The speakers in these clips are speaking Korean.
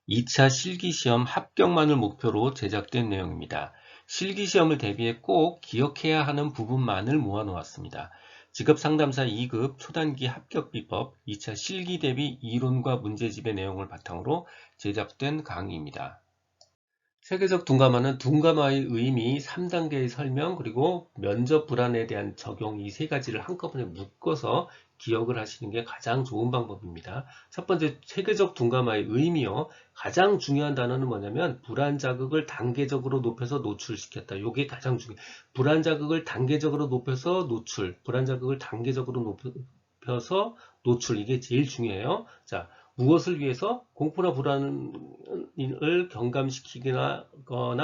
2차 실기시험 합격만을 목표로 제작된 내용입니다. 실기시험을 대비해 꼭 기억해야 하는 부분만을 모아놓았습니다. 직업상담사 2급 초단기 합격 비법 2차 실기 대비 이론과 문제집의 내용을 바탕으로 제작된 강의입니다. 세계적 둔감화는 둔감화의 의미, 3단계의 설명, 그리고 면접 불안에 대한 적용 이 세 가지를 한꺼번에 묶어서 기억을 하시는 게 가장 좋은 방법입니다. 첫 번째, 세계적 둔감화의 의미요. 가장 중요한 단어는 뭐냐면 불안 자극을 단계적으로 높여서 노출시켰다. 이게 가장 중요해요. 불안 자극을 단계적으로 높여서 노출, 불안 자극을 단계적으로 높여서 노출, 이게 제일 중요해요. 자, 무엇을 위해서? 공포나 불안을 경감시키거나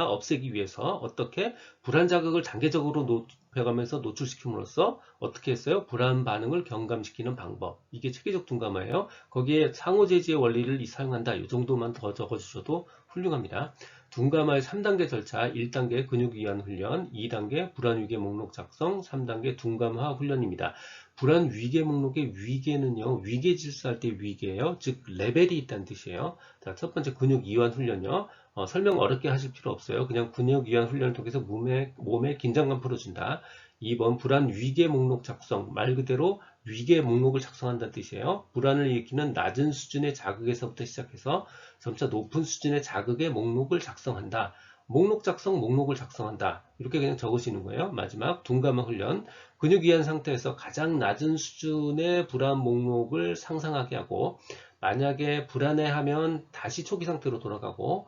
없애기 위해서 어떻게? 불안 자극을 단계적으로 높여가면서 노출시킴으로써 어떻게 했어요? 불안 반응을 경감시키는 방법. 이게 체계적 둔감화예요. 거기에 상호제지의 원리를 사용한다. 이 정도만 더 적어주셔도 훌륭합니다. 둔감화의 3단계 절차, 1단계 근육이완 훈련, 2단계 불안위계 목록 작성, 3단계 둔감화 훈련입니다. 불안 위계 목록의 위계는요, 위계 질서할 때 위계예요. 즉 레벨이 있다는 뜻이에요. 자, 첫 번째 근육 이완 훈련요. 설명 어렵게 하실 필요 없어요. 그냥 근육 이완 훈련을 통해서 몸에 긴장감 풀어준다. 2번 불안 위계 목록 작성, 말 그대로 위계 목록을 작성한다는 뜻이에요. 불안을 일으키는 낮은 수준의 자극에서부터 시작해서 점차 높은 수준의 자극의 목록을 작성한다. 목록 작성, 목록을 작성한다. 이렇게 그냥 적으시는 거예요. 마지막 둔감화 훈련. 근육 이완 상태에서 가장 낮은 수준의 불안 목록을 상상하게 하고, 만약에 불안해하면 다시 초기 상태로 돌아가고,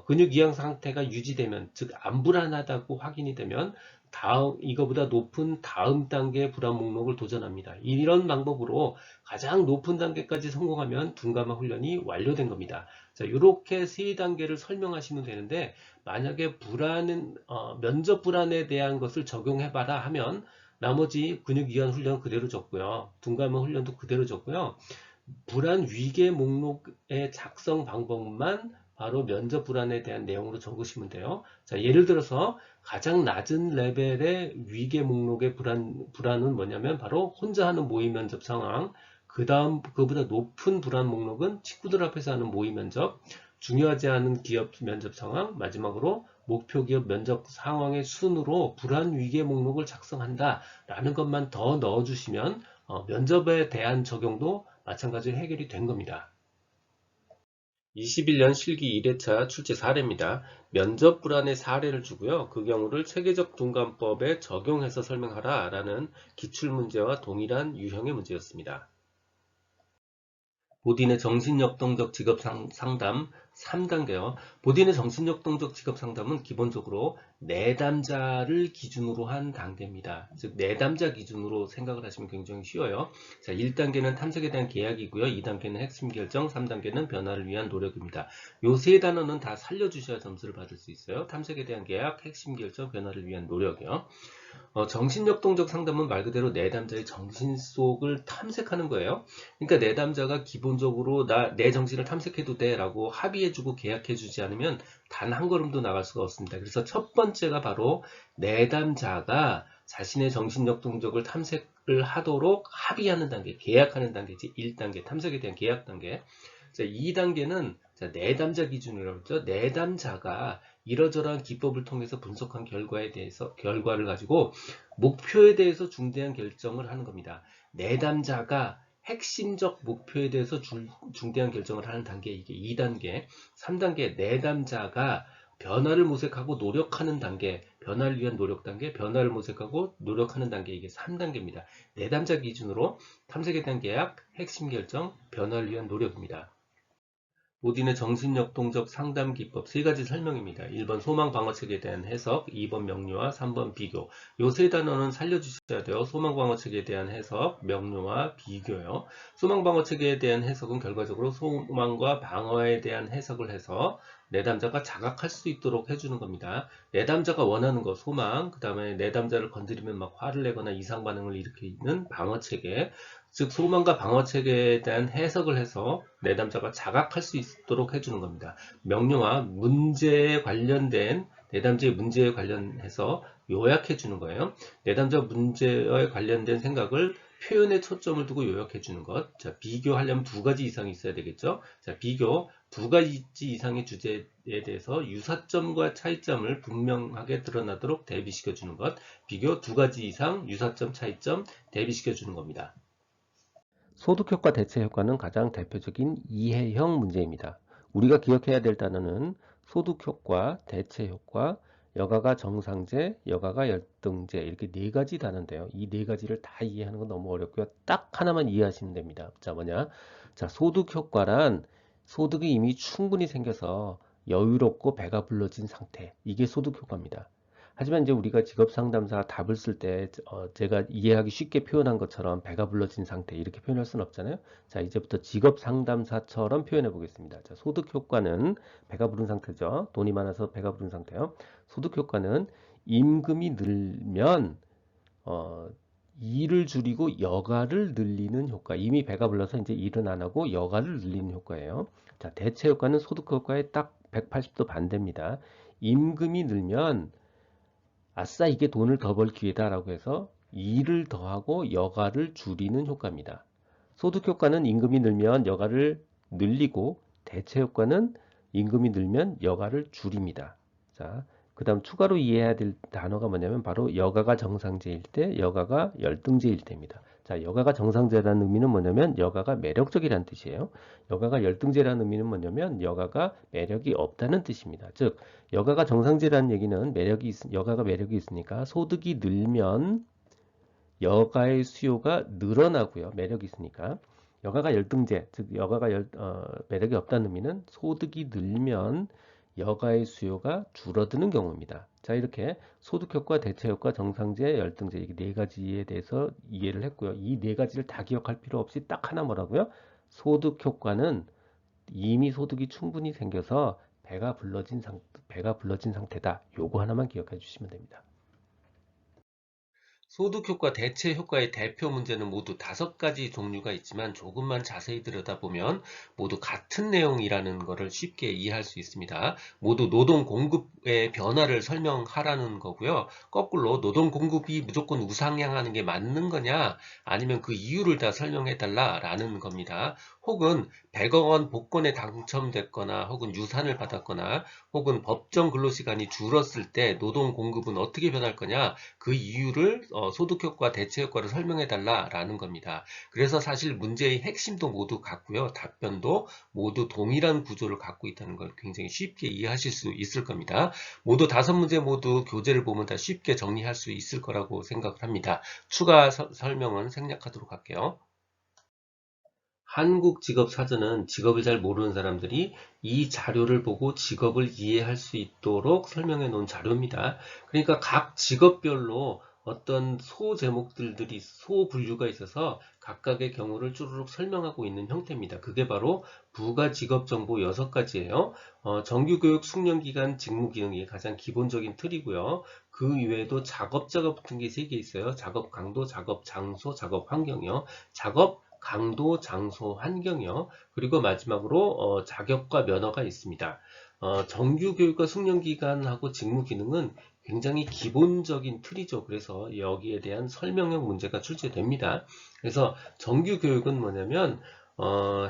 근육 이완 상태가 유지되면, 즉 안 불안하다고 확인이 되면 이거보다 높은 다음 단계의 불안 목록을 도전합니다. 이런 방법으로 가장 높은 단계까지 성공하면 둔감화 훈련이 완료된 겁니다. 자, 이렇게 세 단계를 설명하시면 되는데, 만약에 면접 불안에 대한 것을 적용해봐라 하면 나머지 근육 이완 훈련 그대로 적고요. 둔감화 훈련도 그대로 적고요. 불안 위계 목록의 작성 방법만 바로 면접 불안에 대한 내용으로 적으시면 돼요. 자, 예를 들어서 가장 낮은 레벨의 위계 목록의 불안은 뭐냐면 바로 혼자 하는 모의 면접 상황, 그 다음 그보다 높은 불안 목록은 친구들 앞에서 하는 모의 면접, 중요하지 않은 기업 면접 상황, 마지막으로 목표 기업 면접 상황의 순으로 불안 위계 목록을 작성한다 라는 것만 더 넣어주시면 면접에 대한 적용도 마찬가지로 해결이 된 겁니다. 21년 실기 1회차 출제 사례입니다. 면접 불안의 사례를 주고요. 그 경우를 체계적 둔감법에 적용해서 설명하라 라는 기출문제와 동일한 유형의 문제였습니다. 보딘의 정신역동적 직업상담 3단계요. 보딘의 정신역동적 직업상담은 기본적으로 내담자를 기준으로 한 단계입니다. 즉 내담자 기준으로 생각을 하시면 굉장히 쉬워요. 자, 1단계는 탐색에 대한 계약이고요. 2단계는 핵심 결정, 3단계는 변화를 위한 노력입니다. 요 세 단어는 다 살려주셔야 점수를 받을 수 있어요. 탐색에 대한 계약, 핵심 결정, 변화를 위한 노력이요. 정신역동적 상담은 말 그대로 내담자의 정신 속을 탐색하는 거예요. 그러니까 내담자가 기본적으로 내 정신을 탐색해도 돼 라고 합의해주고 계약해주지 않으면 단 한 걸음도 나갈 수가 없습니다. 그래서 첫 번째가 바로 내담자가 자신의 정신역동적을 탐색을 하도록 합의하는 단계, 계약하는 단계지. 1단계 탐색에 대한 계약 단계. 자, 2단계는 내담자 기준이라고 했죠. 내담자가 이러저러한 기법을 통해서 분석한 결과를 가지고 목표에 대해서 중대한 결정을 하는 겁니다. 내담자가 핵심적 목표에 대해서 중대한 결정을 하는 단계, 이게 2단계. 3단계 내담자가 변화를 모색하고 노력하는 단계, 변화를 위한 노력 단계, 변화를 모색하고 노력하는 단계, 이게 3단계입니다. 내담자 기준으로 탐색에 대한 계약, 핵심 결정, 변화를 위한 노력입니다. 보딘의 정신역동적 상담 기법 세 가지 설명입니다. 1번 소망방어책에 대한 해석, 2번 명료와 3번 비교. 요 세 단어는 살려주셔야 돼요. 소망방어책에 대한 해석, 명료와 비교요. 소망방어책에 대한 해석은 결과적으로 소망과 방어에 대한 해석을 해서 내담자가 자각할 수 있도록 해주는 겁니다. 내담자가 원하는 거 소망, 그 다음에 내담자를 건드리면 막 화를 내거나 이상 반응을 일으키는 방어체계, 즉 소망과 방어체계에 대한 해석을 해서 내담자가 자각할 수 있도록 해주는 겁니다. 명료와 문제에 관련된 내담자의 문제에 관련해서 요약해 주는 거예요. 내담자 문제에 관련된 생각을 표현에 초점을 두고 요약해 주는 것. 자, 비교하려면 두 가지 이상이 있어야 되겠죠. 자, 비교. 두 가지 이상의 주제에 대해서 유사점과 차이점을 분명하게 드러나도록 대비시켜 주는 것. 비교 두 가지 이상 유사점, 차이점 대비시켜 주는 겁니다. 소득효과, 대체효과는 가장 대표적인 이해형 문제입니다. 우리가 기억해야 될 단어는 소득효과, 대체효과, 여가가 정상제, 여가가 열등제 이렇게 네 가지 단어인데요. 이 네 가지를 다 이해하는 건 너무 어렵고요. 딱 하나만 이해하시면 됩니다. 자, 뭐냐? 자, 소득효과란 소득이 이미 충분히 생겨서 여유롭고 배가 불러진 상태. 이게 소득효과입니다. 하지만 이제 우리가 직업 상담사 답을 쓸 때 제가 이해하기 쉽게 표현한 것처럼 배가 불러진 상태 이렇게 표현할 수는 없잖아요. 자, 이제부터 직업 상담사처럼 표현해 보겠습니다. 자, 소득 효과는 배가 부른 상태죠. 돈이 많아서 배가 부른 상태요. 소득 효과는 임금이 늘면 일을 줄이고 여가를 늘리는 효과. 이미 배가 불러서 이제 일은 안 하고 여가를 늘리는 효과예요. 자, 대체 효과는 소득 효과의 딱 180도 반대입니다. 임금이 늘면 아싸 이게 돈을 더 벌 기회다라고 해서 일을 더하고 여가를 줄이는 효과입니다. 소득 효과는 임금이 늘면 여가를 늘리고 대체 효과는 임금이 늘면 여가를 줄입니다. 자, 그 다음 추가로 이해해야 될 단어가 뭐냐면 바로 여가가 정상제일 때, 여가가 열등제일 때입니다. 자, 여가가 정상제라는 의미는 뭐냐면 여가가 매력적이라는 뜻이에요. 여가가 열등제라는 의미는 뭐냐면 여가가 매력이 없다는 뜻입니다. 즉, 여가가 정상제라는 얘기는 여가가 매력이 있으니까 소득이 늘면 여가의 수요가 늘어나고요. 매력이 있으니까. 여가가 열등제, 즉 매력이 없다는 의미는 소득이 늘면 여가의 수요가 줄어드는 경우입니다. 자, 이렇게 소득효과, 대체효과, 정상제, 열등제 이 네 가지에 대해서 이해를 했고요. 이 네 가지를 다 기억할 필요 없이 딱 하나 뭐라고요? 소득효과는 이미 소득이 충분히 생겨서 배가 불러진 상태다. 요거 하나만 기억해 주시면 됩니다. 소득효과, 대체효과의 대표 문제는 모두 5가지 종류가 있지만 조금만 자세히 들여다보면 모두 같은 내용이라는 것을 쉽게 이해할 수 있습니다. 모두 노동 공급의 변화를 설명하라는 거고요. 거꾸로 노동 공급이 무조건 우상향하는 게 맞는 거냐 아니면 그 이유를 다 설명해 달라라는 겁니다. 혹은 100억 원 복권에 당첨됐거나 혹은 유산을 받았거나 혹은 법정 근로시간이 줄었을 때 노동 공급은 어떻게 변할 거냐 그 이유를 소득효과, 대체효과를 설명해달라라는 겁니다. 그래서 사실 문제의 핵심도 모두 같고요. 답변도 모두 동일한 구조를 갖고 있다는 걸 굉장히 쉽게 이해하실 수 있을 겁니다. 모두 5문제 모두 교재를 보면 다 쉽게 정리할 수 있을 거라고 생각을 합니다. 추가 설명은 생략하도록 할게요. 한국직업사전은 직업을 잘 모르는 사람들이 이 자료를 보고 직업을 이해할 수 있도록 설명해 놓은 자료입니다. 그러니까 각 직업별로 어떤 소제목들이 소분류가 있어서 각각의 경우를 쭈루룩 설명하고 있는 형태입니다. 그게 바로 부가직업정보 6가지예요. 정규교육 숙련기간 직무기능이 가장 기본적인 틀이고요. 그 이외에도 작업 같은 게 3개 있어요. 작업 강도, 작업 장소, 작업 환경이요. 작업 강도, 장소, 환경이요. 그리고 마지막으로 자격과 면허가 있습니다. 정규교육과 숙련기간하고 직무기능은 굉장히 기본적인 틀이죠. 그래서 여기에 대한 설명형 문제가 출제됩니다. 그래서 정규교육은 뭐냐면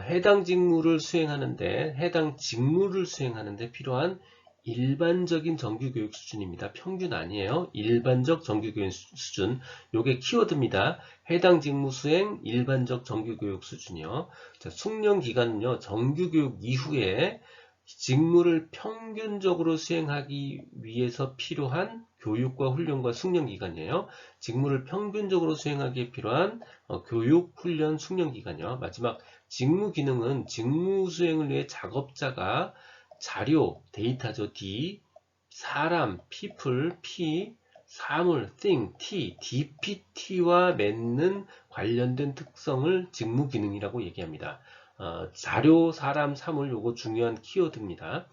해당 직무를 수행하는데 해당 직무를 수행하는데 필요한 일반적인 정규교육 수준입니다. 평균 아니에요. 일반적 정규교육 수준. 요게 키워드입니다. 해당 직무 수행 일반적 정규교육 수준이요. 자, 숙련 기간은요. 정규교육 이후에 직무를 평균적으로 수행하기 위해서 필요한 교육과 훈련과 숙련 기간이에요. 직무를 평균적으로 수행하기에 필요한 교육, 훈련, 숙련 기간이요. 마지막 직무 기능은 직무 수행을 위해 작업자가 자료, 데이터죠. D, 사람, people, P, 사물, thing, T, DPT와 맺는 관련된 특성을 직무 기능이라고 얘기합니다. 자료, 사람, 사물 요거 중요한 키워드입니다.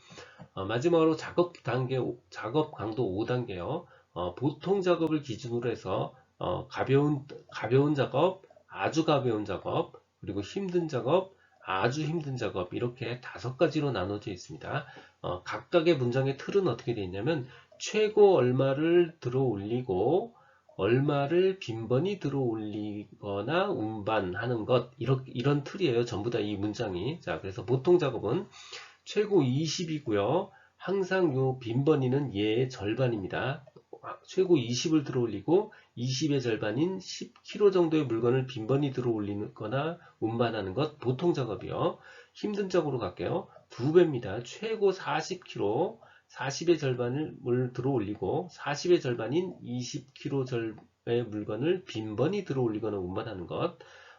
마지막으로 작업 강도 5단계요. 보통 작업을 기준으로 해서 가벼운 작업, 아주 가벼운 작업, 그리고 힘든 작업, 아주 힘든 작업 이렇게 5가지로 나눠져 있습니다. 각각의 문장의 틀은 어떻게 되어 있냐면 최고 얼마를 들어 올리고 얼마를 빈번히 들어 올리거나 운반하는 것 이런 틀이에요. 전부 다 이 문장이. 자, 그래서 보통 작업은 최고 20이고요. 항상 요 빈번히는 얘의 절반입니다. 최고 20을 들어 올리고 20의 절반인 10kg 정도의 물건을 빈번히 들어 올리거나 운반하는 것 보통 작업이요. 힘든 작업으로 갈게요. 2배입니다. 최고 40kg, 40의 절반을 들어 올리고 40의 절반인 20kg의 물건을 빈번히 들어 올리거나 운반하는 것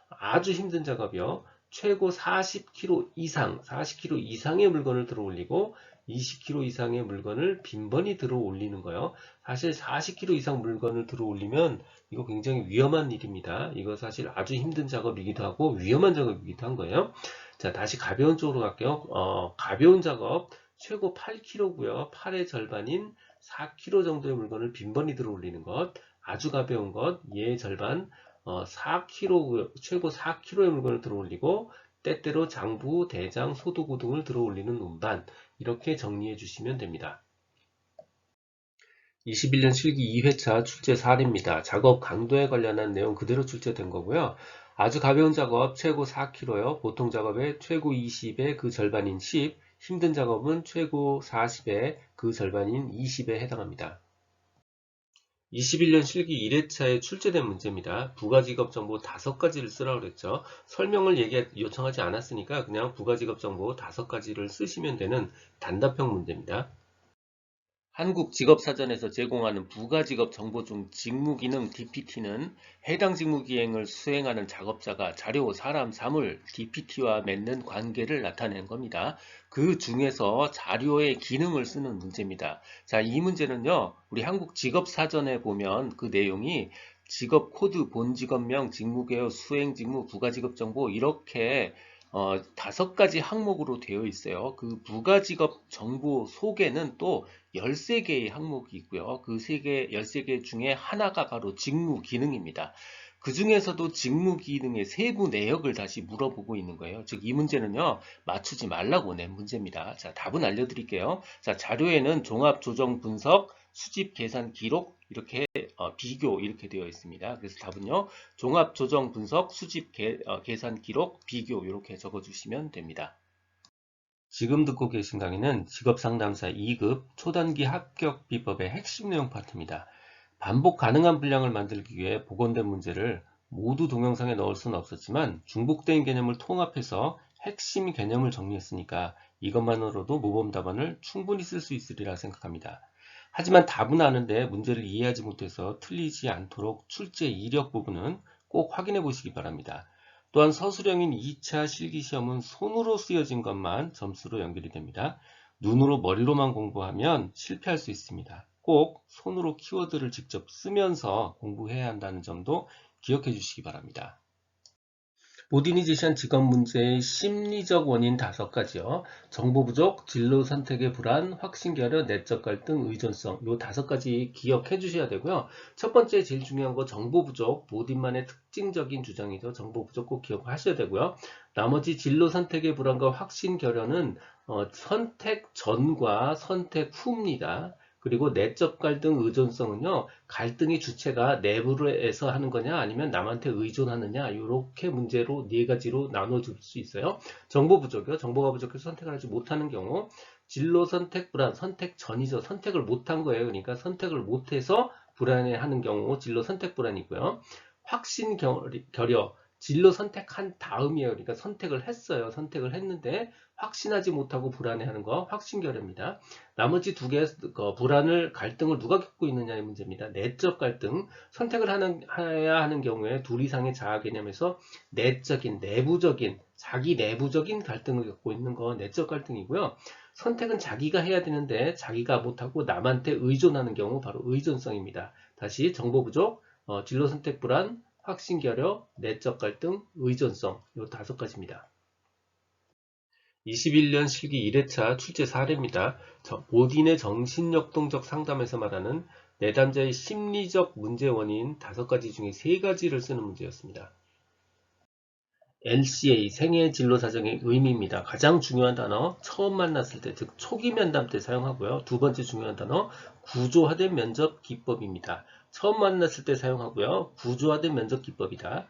아주 힘든 작업이요. 최고 40kg 이상, 40kg 이상의 물건을 들어 올리고 20kg 이상의 물건을 빈번히 들어 올리는 거요. 사실 40kg 이상 물건을 들어 올리면 이거 굉장히 위험한 일입니다. 이거 사실 아주 힘든 작업이기도 하고 위험한 작업이기도 한 거예요. 자, 다시 가벼운 쪽으로 갈게요. 가벼운 작업 최고 8kg고요. 8의 절반인 4kg 정도의 물건을 빈번히 들어 올리는 것. 아주 가벼운 것, 얘의 절반 4kg, 최고 4kg의 물건을 들어 올리고 때때로 장부, 대장, 소도구 등을 들어 올리는 운반 이렇게 정리해 주시면 됩니다. 21년 실기 2회차 출제 사례입니다. 작업 강도에 관련한 내용 그대로 출제된 거고요. 아주 가벼운 작업 최고 4kg요. 보통 작업의 최고 20의 그 절반인 10, 힘든 작업은 최고 40의 그 절반인 20에 해당합니다. 21년 실기 1회차에 출제된 문제입니다. 부가직업 정보 5가지를 쓰라고 그랬죠. 설명을 요청하지 않았으니까 그냥 부가직업 정보 5가지를 쓰시면 되는 단답형 문제입니다. 한국직업사전에서 제공하는 부가직업 정보 중 직무기능 DPT는 해당 직무기행을 수행하는 작업자가 자료, 사람, 사물, DPT와 맺는 관계를 나타내는 겁니다. 그 중에서 자료의 기능을 쓰는 문제입니다. 자, 이 문제는요, 우리 한국직업사전에 보면 그 내용이 직업 코드, 본직업명, 직무개요, 수행직무, 부가직업 정보 이렇게 5가지 항목으로 되어 있어요. 그 부가직업 정보 속에는 또 13개의 항목이 있고요. 그 13개 중에 하나가 바로 직무 기능입니다. 그 중에서도 직무 기능의 세부 내역을 다시 물어보고 있는 거예요. 즉, 이 문제는요, 맞추지 말라고 낸 문제입니다. 자, 답은 알려드릴게요. 자, 자료에는 종합, 조정, 분석, 수집, 계산, 기록, 이렇게 비교 이렇게 되어 있습니다. 그래서 답은요, 종합, 조정, 분석, 수집, 계산, 기록, 비교 이렇게 적어주시면 됩니다. 지금 듣고 계신 강의는 직업상담사 2급 초단기 합격 비법의 핵심 내용 파트입니다. 반복 가능한 분량을 만들기 위해 복원된 문제를 모두 동영상에 넣을 수는 없었지만 중복된 개념을 통합해서 핵심 개념을 정리했으니까 이것만으로도 모범 답안을 충분히 쓸 수 있으리라 생각합니다. 하지만 답은 아는데 문제를 이해하지 못해서 틀리지 않도록 출제 이력 부분은 꼭 확인해 보시기 바랍니다. 또한 서술형인 2차 실기시험은 손으로 쓰여진 것만 점수로 연결이 됩니다. 눈으로 머리로만 공부하면 실패할 수 있습니다. 꼭 손으로 키워드를 직접 쓰면서 공부해야 한다는 점도 기억해 주시기 바랍니다. 모딘이 제시한 직업 문제의 심리적 원인 5가지요. 정보 부족, 진로 선택의 불안, 확신 결여, 내적 갈등, 의존성 요 5가지 기억해 주셔야 되고요. 첫 번째 제일 중요한 거 정보 부족, 모딘만의 특징적인 주장이죠. 정보 부족 꼭 기억하셔야 되고요. 나머지 진로 선택의 불안과 확신 결여는 선택 전과 선택 후입니다. 그리고 내적 갈등, 의존성은요, 갈등의 주체가 내부에서 하는 거냐, 아니면 남한테 의존하느냐, 이렇게 문제로 4가지로 나눠줄 수 있어요. 정보 부족이요. 정보가 부족해서 선택을 하지 못하는 경우, 진로 선택 불안, 선택 전이죠. 선택을 못한 거예요. 그러니까 선택을 못해서 불안해하는 경우, 진로 선택 불안이고요. 확신 결여, 진로 선택한 다음이에요. 그러니까 선택을 했어요. 선택을 했는데 확신하지 못하고 불안해하는 거 확신결여입니다. 나머지 2개 불안을 갈등을 누가 겪고 있느냐의 문제입니다. 내적 갈등 선택을 해야 하는 경우에 둘 이상의 자아 개념에서 내적인 내부적인 자기 내부적인 갈등을 겪고 있는 거 내적 갈등이고요. 선택은 자기가 해야 되는데 자기가 못하고 남한테 의존하는 경우 바로 의존성입니다. 다시 정보 부족, 진로 선택 불안, 확신결여, 내적 갈등, 의존성 이 5가지입니다. 21년 실기 1회차 출제 사례입니다. 모딘의 정신역동적 상담에서 말하는 내담자의 심리적 문제 원인 5가지 중에 3가지를 쓰는 문제였습니다. LCA, 생애 진로 사정의 의미입니다. 가장 중요한 단어, 처음 만났을 때, 즉 초기 면담 때 사용하고요. 2번째 중요한 단어, 구조화된 면접 기법입니다. 처음 만났을 때 사용하고요. 구조화된 면접 기법이다.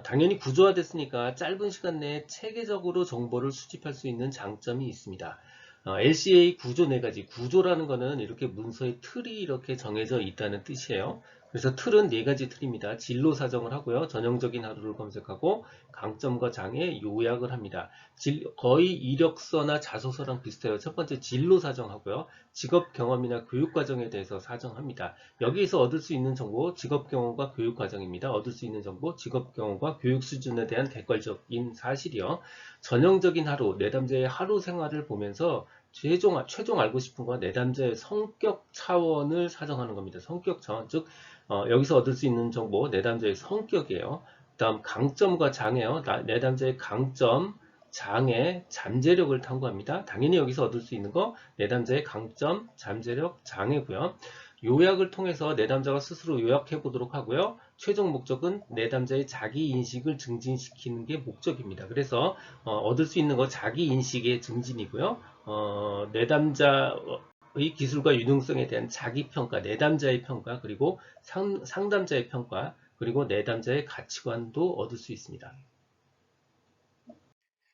당연히 구조화됐으니까 짧은 시간 내에 체계적으로 정보를 수집할 수 있는 장점이 있습니다. LCA 구조 네 가지. 구조라는 거는 이렇게 문서의 틀이 이렇게 정해져 있다는 뜻이에요. 그래서 틀은 네 가지 틀입니다. 진로 사정을 하고요. 전형적인 하루를 검색하고 강점과 장애 요약을 합니다. 거의 이력서나 자소서랑 비슷해요. 첫 번째 진로 사정하고요. 직업 경험이나 교육 과정에 대해서 사정합니다. 여기에서 얻을 수 있는 정보 직업 경험과 교육 과정입니다. 얻을 수 있는 정보 직업 경험과 교육 수준에 대한 객관적인 사실이요. 전형적인 하루, 내담자의 하루 생활을 보면서 최종 알고 싶은 건 내담자의 성격 차원을 사정하는 겁니다. 성격 차원, 즉 여기서 얻을 수 있는 정보 내담자의 성격이에요. 다음 강점과 장애요. 내담자의 강점, 장애, 잠재력을 탐구합니다. 당연히 여기서 얻을 수 있는 거 내담자의 강점, 잠재력, 장애고요. 요약을 통해서 내담자가 스스로 요약해 보도록 하고요. 최종 목적은 내담자의 자기 인식을 증진시키는 게 목적입니다. 그래서 얻을 수 있는 거 자기 인식의 증진이고요. 내담자의 기술과 유능성에 대한 자기 평가, 내담자의 평가, 그리고 상담자의 평가, 그리고 내담자의 가치관도 얻을 수 있습니다.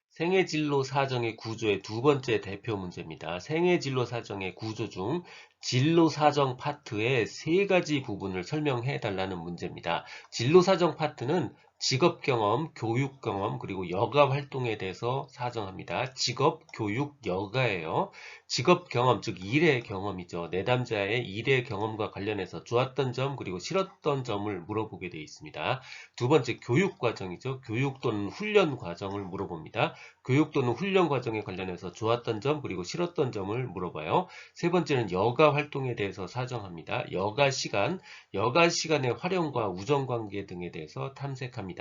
생애진로 사정의 구조의 두 번째 대표 문제입니다. 생애진로 사정의 구조 중 진로 사정 파트의 세 가지 부분을 설명해 달라는 문제입니다. 진로 사정 파트는 직업 경험, 교육 경험, 그리고 여가 활동에 대해서 사정합니다. 직업, 교육, 여가예요. 직업 경험, 즉 일의 경험이죠. 내담자의 일의 경험과 관련해서 좋았던 점, 그리고 싫었던 점을 물어보게 되어 있습니다. 두 번째 교육 과정이죠. 교육 또는 훈련 과정을 물어봅니다. 교육 또는 훈련 과정에 관련해서 좋았던 점, 그리고 싫었던 점을 물어봐요. 세 번째는 여가 활동에 대해서 사정합니다. 여가 시간의 활용과 우정관계 등에 대해서 탐색합니다.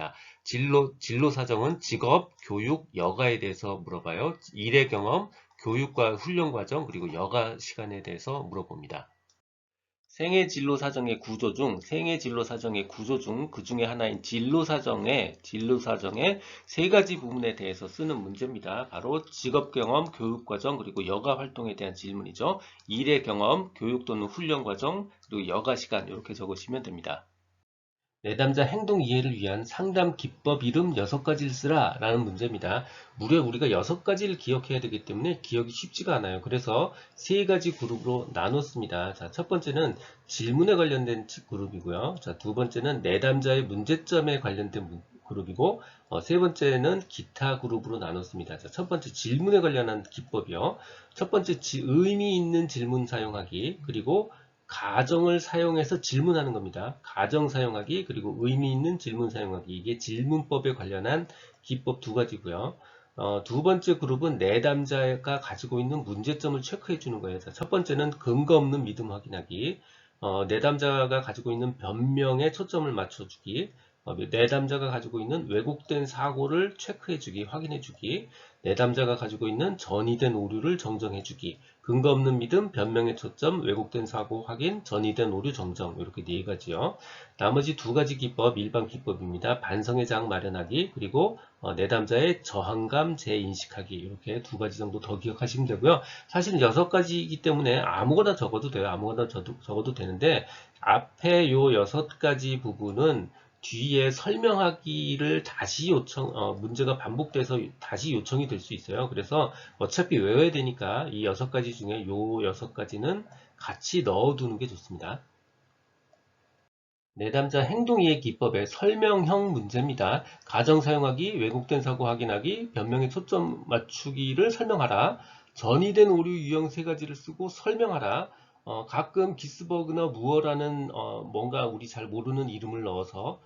진로 사정은 직업, 교육, 여가에 대해서 물어봐요. 일의 경험, 교육과 훈련 과정, 그리고 여가 시간에 대해서 물어봅니다. 생애 진로 사정의 구조 중 그 중에 하나인 진로 사정의 세 가지 부분에 대해서 쓰는 문제입니다. 바로 직업 경험, 교육 과정, 그리고 여가 활동에 대한 질문이죠. 일의 경험, 교육 또는 훈련 과정, 그리고 여가 시간 이렇게 적으시면 됩니다. 내담자 행동 이해를 위한 상담 기법 이름 6가지를 쓰라 라는 문제입니다. 무려 우리가 6가지를 기억해야 되기 때문에 기억이 쉽지가 않아요. 그래서 3가지 그룹으로 나눴습니다. 자, 첫 번째는 질문에 관련된 그룹이고요. 자, 두 번째는 내담자의 문제점에 관련된 그룹이고, 세 번째는 기타 그룹으로 나눴습니다. 자, 첫 번째 질문에 관련한 기법이요. 첫 번째 의미 있는 질문 사용하기, 그리고 가정을 사용해서 질문하는 겁니다. 가정 사용하기 그리고 의미 있는 질문 사용하기 이게 질문법에 관련한 기법 2가지고요. 두 번째 그룹은 내담자가 가지고 있는 문제점을 체크해 주는 거예요. 자, 첫 번째는 근거 없는 믿음 확인하기, 내담자가 가지고 있는 변명에 초점을 맞춰주기, 내담자가 가지고 있는 왜곡된 사고를 체크해주기, 확인해주기, 내담자가 가지고 있는 전이된 오류를 정정해주기, 근거 없는 믿음, 변명의 초점, 왜곡된 사고 확인, 전이된 오류 정정 이렇게 4가지요. 나머지 2가지 기법, 일반 기법입니다. 반성의 장 마련하기, 그리고 내담자의 저항감 재인식하기 이렇게 2가지 정도 더 기억하시면 되고요. 사실 6가지이기 때문에 아무거나 적어도 돼요. 아무거나 적어도 되는데 앞에 요 6가지 부분은 뒤에 설명하기를 다시 문제가 반복돼서 다시 요청이 될 수 있어요. 그래서 어차피 외워야 되니까 이 6가지 중에 요 6가지는 같이 넣어두는 게 좋습니다. 내담자 행동이해 기법의 설명형 문제입니다. 가정 사용하기, 왜곡된 사고 확인하기, 변명에 초점 맞추기를 설명하라. 전이된 오류 유형 3가지를 쓰고 설명하라. 가끔 기스버그나 무어라는 뭔가 우리 잘 모르는 이름을 넣어서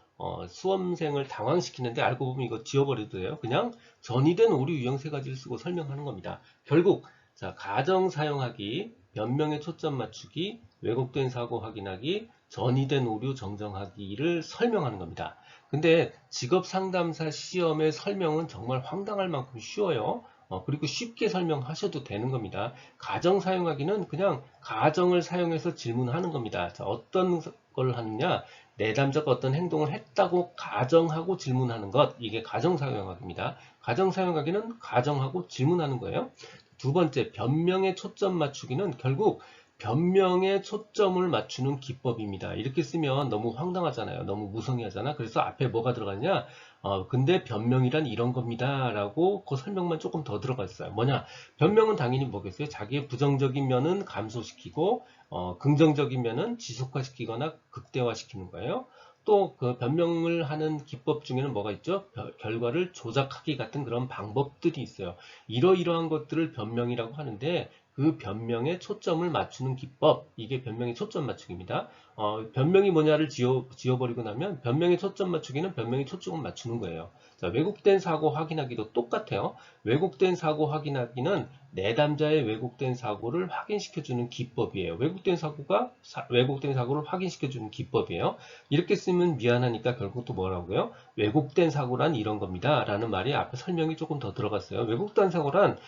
수험생을 당황시키는데 알고 보면 이거 지워버려도 돼요. 그냥 전이된 오류 유형 3가지를 쓰고 설명하는 겁니다. 결국 자, 가정 사용하기, 변명에 초점 맞추기, 왜곡된 사고 확인하기, 전이된 오류 정정하기를 설명하는 겁니다. 근데 직업 상담사 시험의 설명은 정말 황당할 만큼 쉬워요. 그리고 쉽게 설명하셔도 되는 겁니다. 가정 사용하기는 그냥 가정을 사용해서 질문하는 겁니다. 자, 어떤 걸 하느냐? 내담자가 어떤 행동을 했다고 가정하고 질문하는 것, 이게 가정 사용하기입니다. 가정 사용하기는 가정하고 질문하는 거예요. 두 번째, 변명에 초점 맞추기는 결국 변명에 초점을 맞추는 기법입니다. 이렇게 쓰면 너무 황당하잖아요. 너무 무성의하잖아. 그래서 앞에 뭐가 들어가냐? 근데 변명이란 이런 겁니다. 라고 그 설명만 조금 더 들어가 있어요. 뭐냐? 변명은 당연히 뭐겠어요? 자기의 부정적인 면은 감소시키고, 긍정적인 면은 지속화시키거나 극대화시키는 거예요. 또 그 변명을 하는 기법 중에는 뭐가 있죠? 결과를 조작하기 같은 그런 방법들이 있어요. 이러이러한 것들을 변명이라고 하는데 그 변명에 초점을 맞추는 기법, 이게 변명의 초점 맞추기입니다. 변명이 뭐냐를 지워버리고 나면 변명의 초점 맞추기는 변명의 초점을 맞추는 거예요. 자, 왜곡된 사고 확인하기도 똑같아요. 왜곡된 사고 확인하기는 내담자의 왜곡된 사고를 확인시켜주는 기법이에요. 왜곡된 사고를 확인시켜주는 기법이에요. 이렇게 쓰면 미안하니까 결국 또 뭐라고요? 왜곡된 사고란 이런 겁니다. 라는 말이 앞에 설명이 조금 더 들어갔어요. 왜곡된 사고란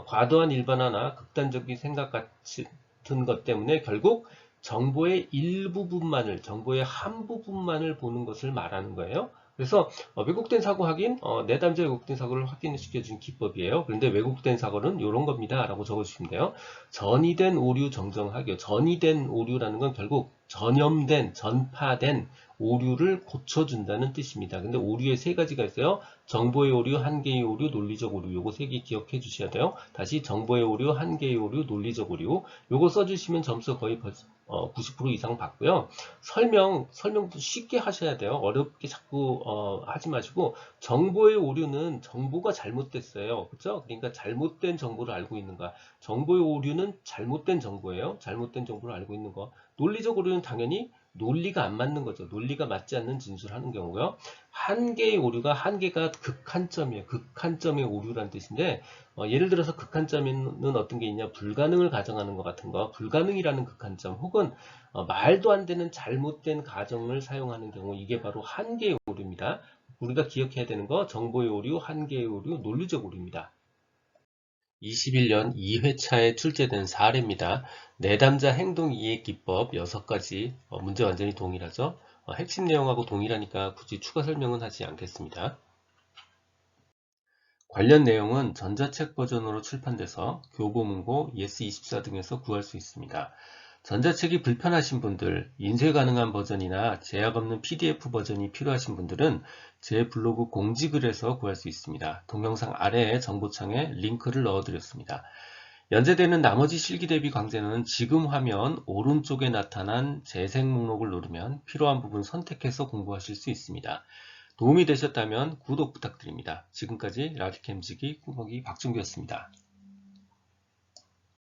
과도한 일반화나 극단적인 생각 같은 것 때문에 결국 정보의 일부분만을, 정보의 한 부분만을 보는 것을 말하는 거예요. 그래서 왜곡된 사고 확인, 내담자 왜곡된 사고를 확인시켜준 기법이에요. 그런데 왜곡된 사고는 이런 겁니다. 라고 적어주시면 돼요. 전이된 오류 정정하기. 전이된 오류라는 건 결국 전염된, 전파된 오류를 고쳐준다는 뜻입니다. 근데 오류에 세 가지가 있어요. 정보의 오류, 한계의 오류, 논리적 오류. 요거 세 개 기억해 주셔야 돼요. 다시 정보의 오류, 한계의 오류, 논리적 오류. 요거 써주시면 점수 거의 90% 이상 받고요. 설명도 쉽게 하셔야 돼요. 어렵게 자꾸 하지 마시고 정보의 오류는 정보가 잘못됐어요. 그렇죠? 그러니까 잘못된 정보를 알고 있는 거야. 정보의 오류는 잘못된 정보예요. 잘못된 정보를 알고 있는 거. 논리적 오류는 당연히 논리가 안 맞는 거죠. 논리가 맞지 않는 진술하는 경우고요. 한계의 오류가 한계가 극한점이에요. 극한점의 오류라는 뜻인데 예를 들어서 극한점에는 어떤 게 있냐? 불가능을 가정하는 것 같은 거. 불가능이라는 극한점 혹은 말도 안 되는 잘못된 가정을 사용하는 경우 이게 바로 한계의 오류입니다. 우리가 기억해야 되는 거 정보의 오류, 한계의 오류, 논리적 오류입니다. 21년 2회차에 출제된 사례입니다. 내담자 행동 이해 기법 6가지 문제 완전히 동일하죠. 핵심 내용하고 동일하니까 굳이 추가 설명은 하지 않겠습니다. 관련 내용은 전자책 버전으로 출판돼서 교보문고, 예스24 등에서 구할 수 있습니다. 전자책이 불편하신 분들, 인쇄 가능한 버전이나 제약 없는 PDF 버전이 필요하신 분들은 제 블로그 공지글에서 구할 수 있습니다. 동영상 아래에 정보창에 링크를 넣어드렸습니다. 연재되는 나머지 실기 대비 강좌는 지금 화면 오른쪽에 나타난 재생 목록을 누르면 필요한 부분 선택해서 공부하실 수 있습니다. 도움이 되셨다면 구독 부탁드립니다. 지금까지 라디캠지기 꾸벅이 박준규였습니다.